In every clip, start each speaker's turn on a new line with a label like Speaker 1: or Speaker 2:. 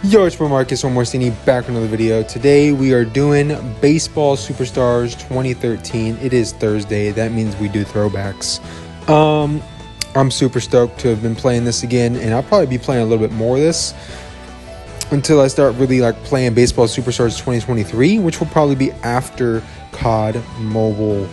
Speaker 1: Yo, it's Marcus Omorsini back with another video. Today we are doing Baseball Superstars 2013. It is Thursday. That means we do throwbacks. I'm super stoked to have been playing this again, and I'll probably be playing a little bit more of this until I start really playing Baseball Superstars 2023, which will probably be after COD Mobile.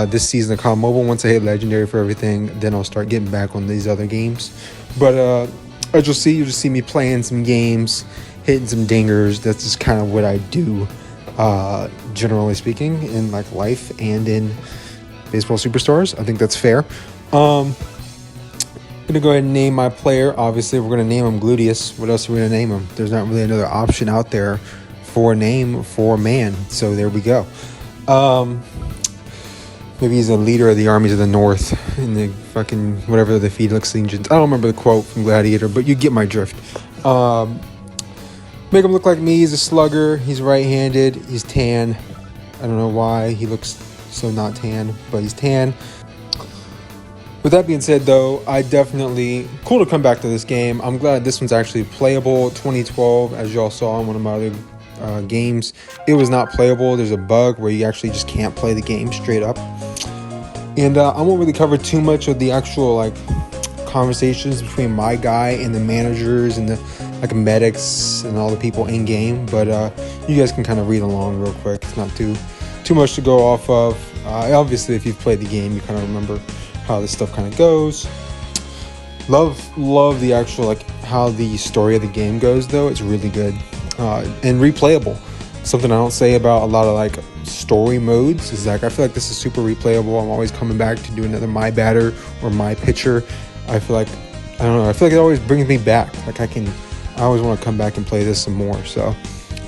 Speaker 1: This season of COD Mobile, once I hit Legendary for everything, then I'll start getting back on these other games. But as you'll just see me playing some games, hitting some dingers. That's just kind of what I do, generally speaking, in life and in Baseball Superstars. I think that's fair. I'm gonna go ahead and name my player. Obviously, we're gonna name him Gluteus. What else are we gonna name him? There's not really another option out there for a name for a man. So there we go. Maybe he's a leader of the armies of the North in the fucking whatever the Felix Legions. I don't remember the quote from Gladiator, but you get my drift. Make him look like me. He's a slugger. He's right-handed. He's tan. I don't know why he looks so not tan, but he's tan. With that being said, though, cool to come back to this game. I'm glad this one's actually playable. 2012, as y'all saw in one of my other games, it was not playable. There's a bug where you actually just can't play the game straight up. And I won't really cover too much of the actual conversations between my guy and the managers and the medics and all the people in game, but you guys can kind of read along real quick. It's not too much to go off of. Obviously, if you've played the game, you kind of remember how this stuff kind of goes. Love the actual how the story of the game goes, though. It's really good and replayable. Something I don't say about a lot of story modes is I feel like this is super replayable. I'm always coming back to do another my batter or my pitcher. I feel like it always brings me back. I always want to come back and play this some more. So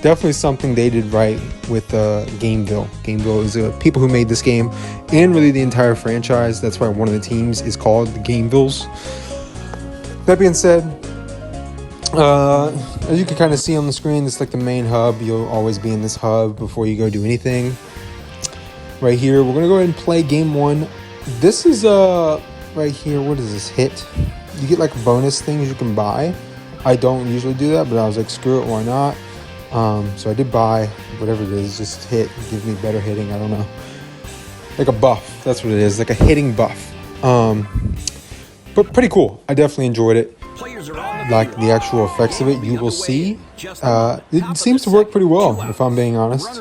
Speaker 1: definitely something they did right with Gameville. Gameville is the people who made this game and really the entire franchise. That's why one of the teams is called the Gamevilles. That being said, as you can kind of see on the screen, this is the main hub. You'll always be in this hub before you go do anything. Right here, we're gonna go ahead and play game one. This is right here. What is this? Hit. You get bonus things you can buy. I don't usually do that, but I was like, screw it, why not? So I did buy whatever it is. Just hit, give me better hitting. I don't know, a buff. That's what it is, a hitting buff. But pretty cool. I definitely enjoyed it. The actual effects of it, you will see. It seems to work pretty well, if I'm being honest.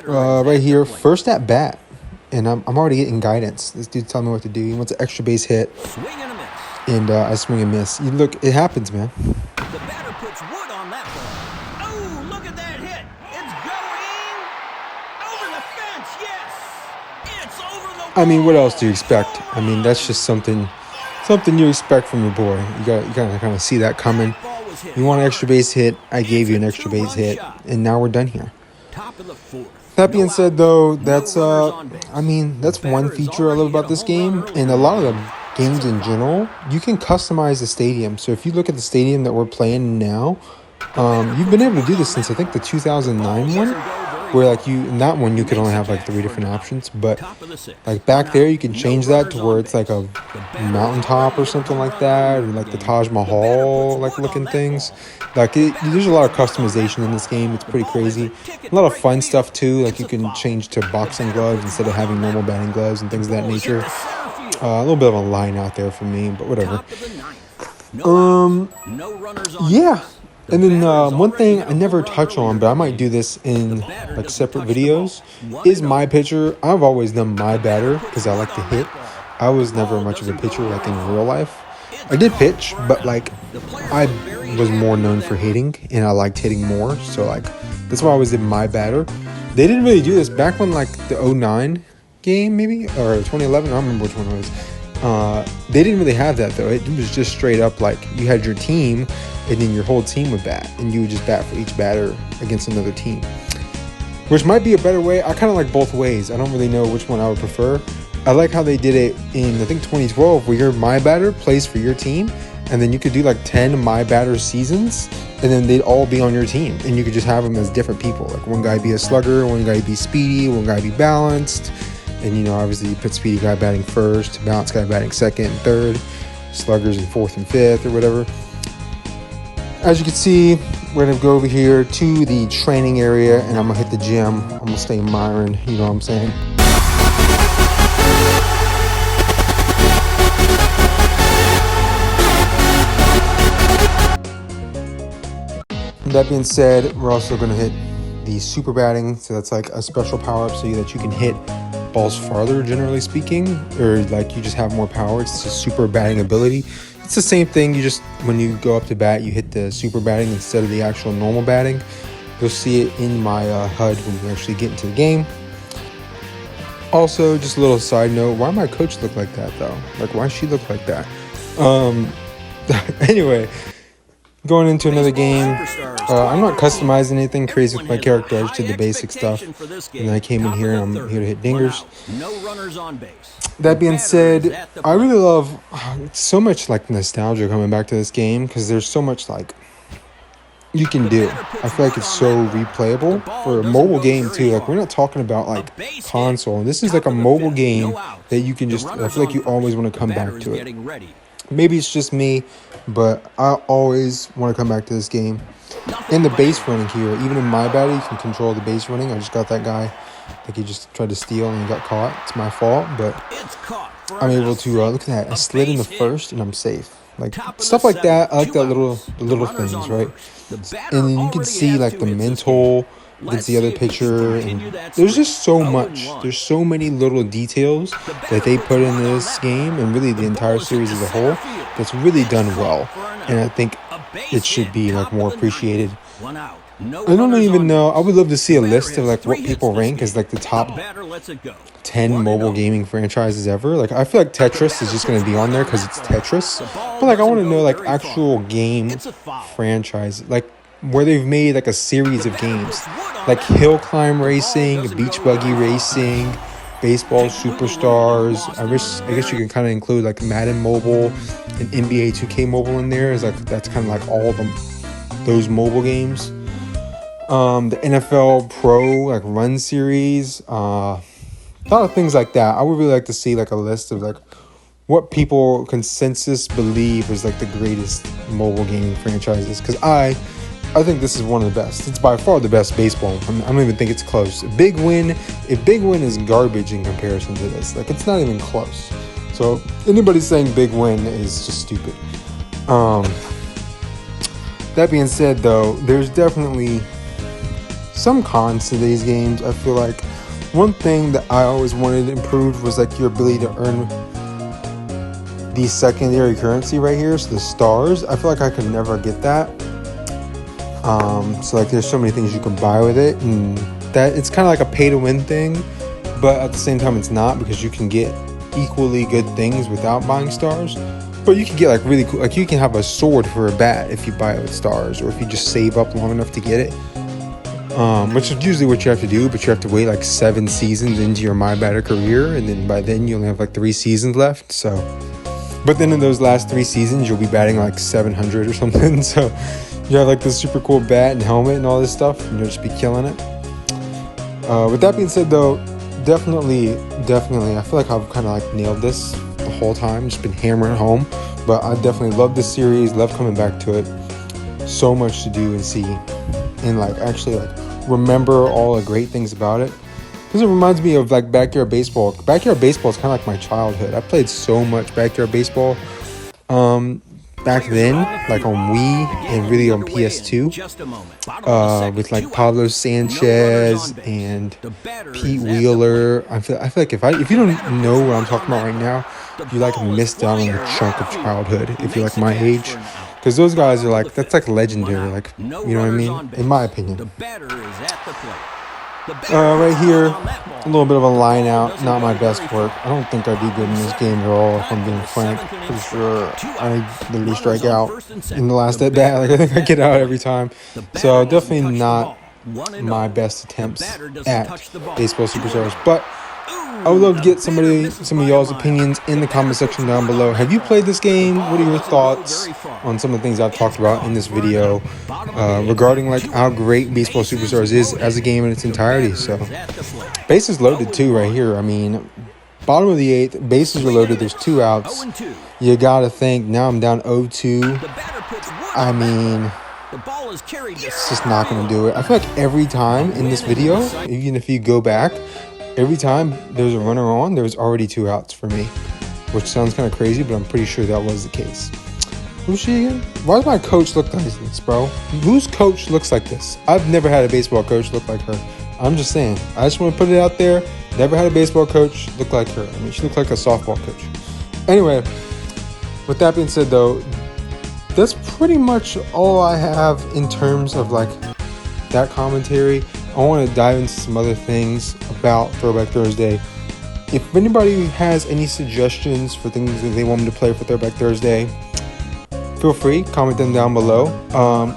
Speaker 1: Right here, first at bat, and I'm already getting guidance. This dude's telling me what to do. He wants an extra base hit, and I swing and miss. Look, it happens, man.
Speaker 2: The batter puts wood on that ball. Oh, look at that hit! It's going over the fence. Yes, it's over the wall.
Speaker 1: I mean, what else do you expect? I mean, that's just something you expect from your boy. You gotta kind of see that coming. You want an extra base hit, I gave you an extra base hit, and now we're done here. That being said, though, that's one feature I love about this game, and a lot of the games in general, you can customize the stadium. So if you look at the stadium that we're playing now, you've been able to do this since I think the 2009 one, where in that one you could only have 3 different options, but back there you can change that to where it's a mountaintop or something like that, or the Taj Mahal looking things. There's a lot of customization in this game. It's pretty crazy. A lot of fun stuff too. You can change to boxing gloves instead of having normal batting gloves and things of that nature. A little bit of a line out there for me, but whatever. Yeah. And then one thing I never touch on, but I might do this in separate videos, is my pitcher. I've always done my batter because I like to hit. I was never much of a pitcher in real life. I did pitch, but I was more known for hitting, and I liked hitting more. So that's why I always did my batter. They didn't really do this back when the 09 game maybe, or 2011. I don't remember which one it was. They didn't really have that though. It was just straight up you had your team, and then your whole team would bat, and you would just bat for each batter against another team, which might be a better way. I kind of like both ways. I don't really know which one I would prefer. I like how they did it in, I think, 2012, where your my batter plays for your team, and then you could do 10 my batter seasons, and then they'd all be on your team, and you could just have them as different people. One guy be a slugger, one guy be speedy, one guy be balanced, and obviously you put speedy guy batting first, balanced guy batting second and third, sluggers in fourth and fifth or whatever. As you can see, we're gonna go over here to the training area, and I'm gonna hit the gym. I'm gonna stay in Myron, you know what I'm saying? That being said, we're also gonna hit the super batting, so that's like a special power up so that you can hit balls farther, generally speaking, or like you just have more power. It's a super batting ability. It's the same thing. You just, when you go up to bat, you hit the super batting instead of the actual normal batting. You'll see it in my HUD when we actually get into the game. Also, just a little side note, why my coach look like that though? Like, why does she look like that? Anyway, going into another game. I'm not customizing anything crazy with my character. I just did the basic stuff, and then I came in here and I'm here to hit dingers. That being said, I really love so much like nostalgia coming back to this game because there's so much like you can do. I feel like it's so replayable for a mobile game too. Like, we're not talking about like console. This is like a mobile game that you can just, I feel like you always want to come back to it. Maybe it's just me, but I always want to come back to this game. And the base running here, even in my battle, you can control the base running. I just got that guy. I think he just tried to steal and he got caught. It's my fault, but I'm able to look at that. I slid in the first and I'm safe. Like stuff like that. I like that the little things, right? And then you can see like the mental against the other pitcher, and there's just so much. There's so many little details that they put in this game, and really the entire series as a whole, that's really done well. And I think it should be like more appreciated. I don't even know. I would love to see a list of like what people rank as like the top 10 mobile gaming franchises ever. Like, I feel like Tetris is just going to be on there because it's Tetris. But like, I want to know like actual game franchise, like where they've made like a series of games, like hill climb racing, beach buggy racing, baseball superstars. I guess you can kind of include like Madden Mobile and NBA 2K Mobile in there. Is like, that's kind of like all those mobile games. The NFL Pro like Run series, a lot of things like that. I would really like to see like a list of like what people consensus believe is like the greatest mobile gaming franchises, because I think this is one of the best. It's by far the best baseball. I don't even think it's close. Big Win is garbage in comparison to this. Like, it's not even close. So anybody saying Big Win is just stupid. That being said, though, there's definitely some cons to these games. I feel like one thing that I always wanted improved was like your ability to earn the secondary currency right here, so the stars. I feel like I could never get that. So like there's so many things you can buy with it, and that it's kind of like a pay to win thing, but at the same time it's not, because you can get equally good things without buying stars. But you can get like really cool, like you can have a sword for a bat if you buy it with stars, or if you just save up long enough to get it. Which is usually what you have to do, but you have to wait like 7 seasons into your My Batter career, and then by then you only have like 3 seasons left. So, but then in those last 3 seasons, you'll be batting like 700 or something. So you have like this super cool bat and helmet and all this stuff, and you'll just be killing it. With that being said, though, definitely, I feel like I've kind of like nailed this the whole time, just been hammering home. But I definitely love this series, love coming back to it. So much to do and see, and like actually like remember all the great things about it, because it reminds me of like Backyard Baseball. Backyard Baseball is kind of like my childhood. I played so much Backyard Baseball back then, like on Wii and really on PS2, with like Pablo Sanchez and Pete Wheeler. I feel like if you don't know what I'm talking about right now, you like missed out on a chunk of childhood if you're like my age. Because those guys are like, that's like legendary, like, you know what I mean? In my opinion. Right here, a little bit of a line out, not my best work. I don't think I do good in this game at all, if I'm being frank. Pretty sure I literally strike out in the last at bat. Like, I think I get out every time. So definitely not my best attempts at Baseball Superstars. But I would love to get some of y'all's opinions in the comment section down below. Have you played this game? What are your thoughts on some of the things I've talked about in this video regarding like how great Baseball Superstars is as a game in its entirety? So, bases loaded too right here. I mean, bottom of the 8th, bases are loaded. There's 2 outs. You gotta think now I'm down 0-2. I mean,
Speaker 2: The ball is carried to
Speaker 1: It's just not going to do it. I feel like every time in this video, even if you go back, every time there's a runner on, there's already 2 outs for me. Which sounds kind of crazy, but I'm pretty sure that was the case. Who's she again? Why does my coach look like this, bro? Whose coach looks like this? I've never had a baseball coach look like her. I'm just saying. I just want to put it out there. Never had a baseball coach look like her. I mean, she looked like a softball coach. Anyway, with that being said, though, that's pretty much all I have in terms of like that commentary. I want to dive into some other things about Throwback Thursday. If anybody has any suggestions for things that they want me to play for Throwback Thursday, feel free, comment them down below.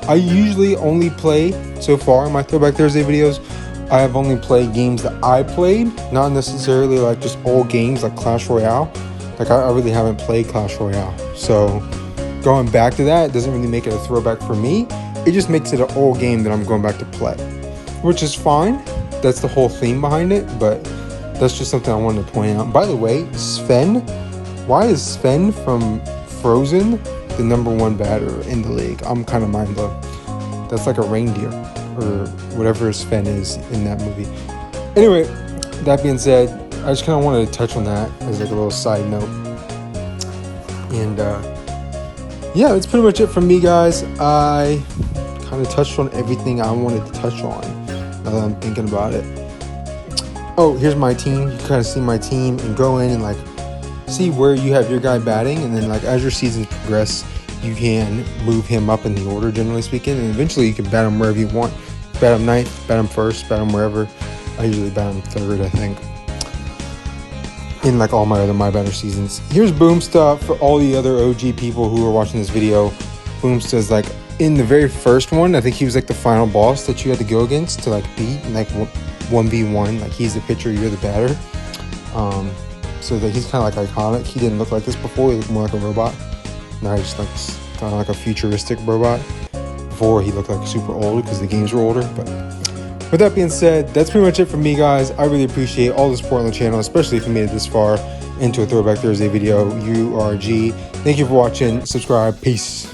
Speaker 1: I usually only play, so far in my Throwback Thursday videos, I have only played games that I played, not necessarily like just old games like Clash Royale. Like I really haven't played Clash Royale. So going back to that doesn't really make it a throwback for me. It just makes it an old game that I'm going back to play, which is fine. That's the whole theme behind it, but that's just something I wanted to point out. By the way, Sven, why is Sven from Frozen the #1 batter in the league? I'm kind of mind blown. That's like a reindeer or whatever Sven is in that movie. Anyway, that being said, I just kind of wanted to touch on that as like a little side note. And yeah, that's pretty much it from me, guys. I kind of touched on everything I wanted to touch on now that I'm thinking about it. Oh, here's my team. You kind of see my team and go in and like see where you have your guy batting, and then like as your seasons progress, you can move him up in the order, generally speaking, and eventually you can bat him wherever you want. Bat him 9th, bat him 1st, bat him wherever. I usually bat him 3rd, I think, in like all my other My Batter seasons. Here's Boomsta for all the other OG people who are watching this video. Boomsta's like in the very first one, I think he was like the final boss that you had to go against to like beat, like 1v1. Like he's the pitcher, you're the batter. So that he's kind of like iconic. He didn't look like this before. He looked more like a robot. Now he just looks kind of like a futuristic robot. Before he looked like super old because the games were older. But with that being said, that's pretty much it from me, guys. I really appreciate all the support on the channel, especially if you made it this far into a Throwback Thursday video. You are a G. Thank you for watching. Subscribe. Peace.